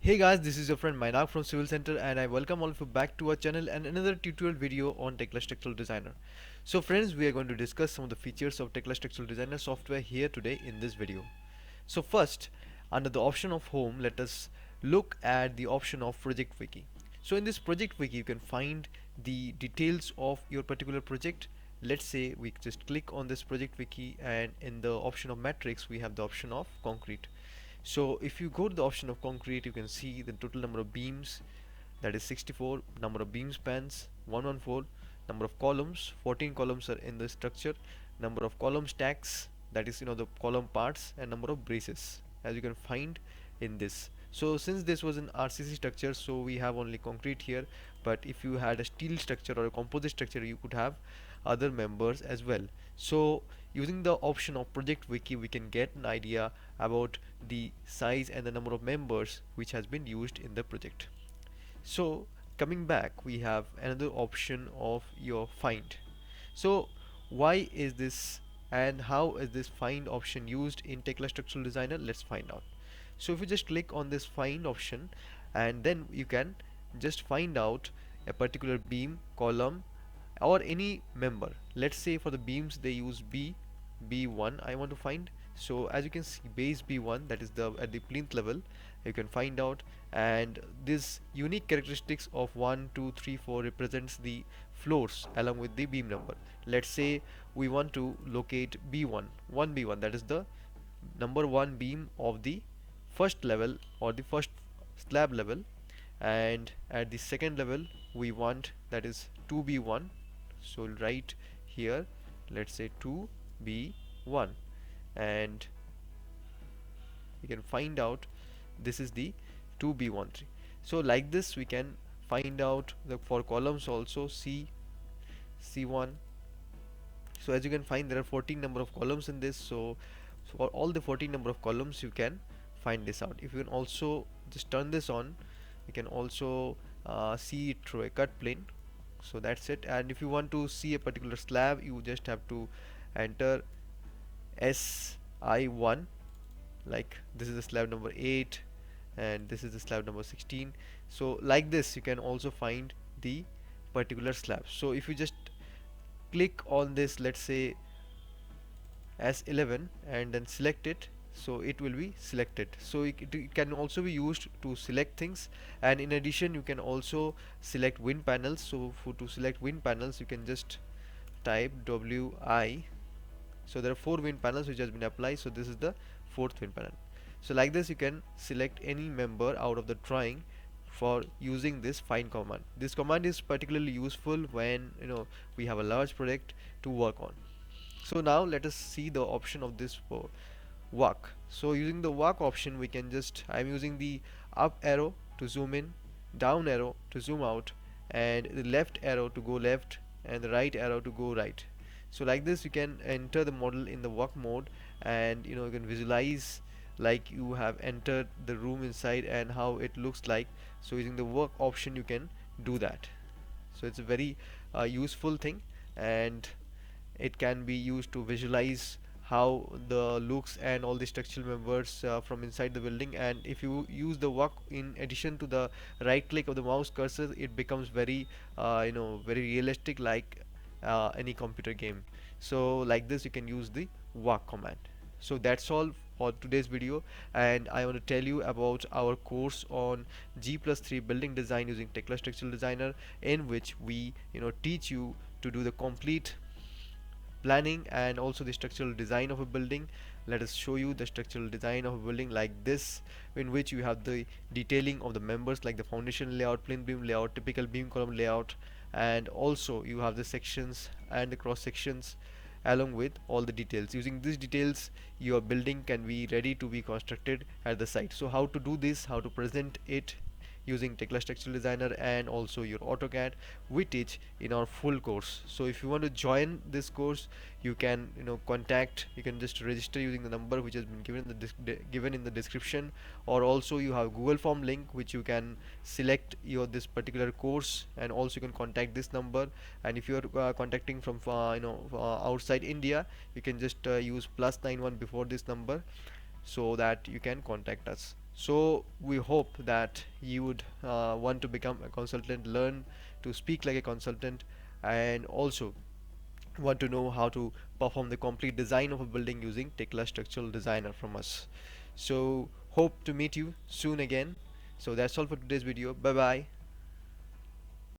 Hey guys, this is your friend Mainak from Civil Center and I welcome all of you back to our channel and another tutorial video on Tekla Structural Designer. So friends, we are going to discuss some of the features of Tekla Structural Designer software here today in this video. So first, under the option of home, let us look at the option of project wiki. So in this project wiki, you can find the details of your particular project. Let's say we just click on this project wiki and in the option of matrix, we have the option of concrete. So if you go to the option of concrete, you can see the total number of beams, that is 64, number of beam spans 114, number of columns 14 columns are in the structure, number of column stacks, that is the column parts, and number of braces as you can find in this. So since this was an RCC structure, so we have only concrete here, but if you had a steel structure or a composite structure, you could have other members as well. So using the option of project wiki, we can get an idea about the size and the number of members which has been used in the project. So coming back, we have another option of your find. So why is this and how is this find option used in Tekla Structural Designer? Let's find out. So if you just click on this find option, and then you can just find out a particular beam, column, or any member. Let's say for the beams they use B1 I want to find. So as you can see, base B1, that is the at the plinth level, you can find out, and this unique characteristics of 1 2 3 4 represents the floors along with the beam number. Let's say we want to locate B1 1B1, that is the number 1 beam of the first level or the first slab level, and at the second level we want that is 2B1. So we'll write here, let's say 2B1, and we can find out this is the 2B13. So like this we can find out the for columns also C1. So as you can find, there are 14 number of columns in this. So for all the 14 number of columns you can find this out. If you can also just turn this on, you can also see it through a cut plane. So that's it. And if you want to see a particular slab, you just have to enter SI1, like this is the slab number 8 and this is the slab number 16. So like this you can also find the particular slab. So if you just click on this, let's say S11, and then select it, so it will be selected. So it can also be used to select things, and in addition you can also select wind panels. So to select wind panels you can just type WI. So there are 4 wind panels which has been applied, so this is the 4th wind panel. So like this you can select any member out of the drawing for using this find command. This command is particularly useful when we have a large project to work on. So now let us see the option of this for walk. So using the walk option, we can just, I'm using the up arrow to zoom in, down arrow to zoom out, and the left arrow to go left, and the right arrow to go right. So like this you can enter the model in the walk mode, and you can visualize like you have entered the room inside and how it looks like. So using the work option you can do that. So it's a very useful thing, and it can be used to visualize how the looks and all the structural members from inside the building. And if you use the walk in addition to the right click of the mouse cursor, it becomes very very realistic, like any computer game. So like this you can use the walk command. So that's all for today's video, and I want to tell you about our course on G+3 building design using Tekla Structural Designer, in which we teach you to do the complete planning and also the structural design of a building. Let us show you the structural design of a building like this, in which you have the detailing of the members like the foundation layout, plain beam layout, typical beam column layout, and also you have the sections and the cross sections along with all the details. Using these details your building can be ready to be constructed at the site. So how to do this, how to present it using Tekla Structural Designer and also your AutoCAD, we teach in our full course. So if you want to join this course, you can contact, you can just register using the number which has been given in the description, or also you have Google form link which you can select your this particular course, and also you can contact this number. And if you are contacting from outside India, you can just use +91 before this number, so that you can contact us. So we hope that you would want to become a consultant, learn to speak like a consultant, and also want to know how to perform the complete design of a building using Tekla Structural Designer from us. So hope to meet you soon again. So that's all for today's video. Bye bye.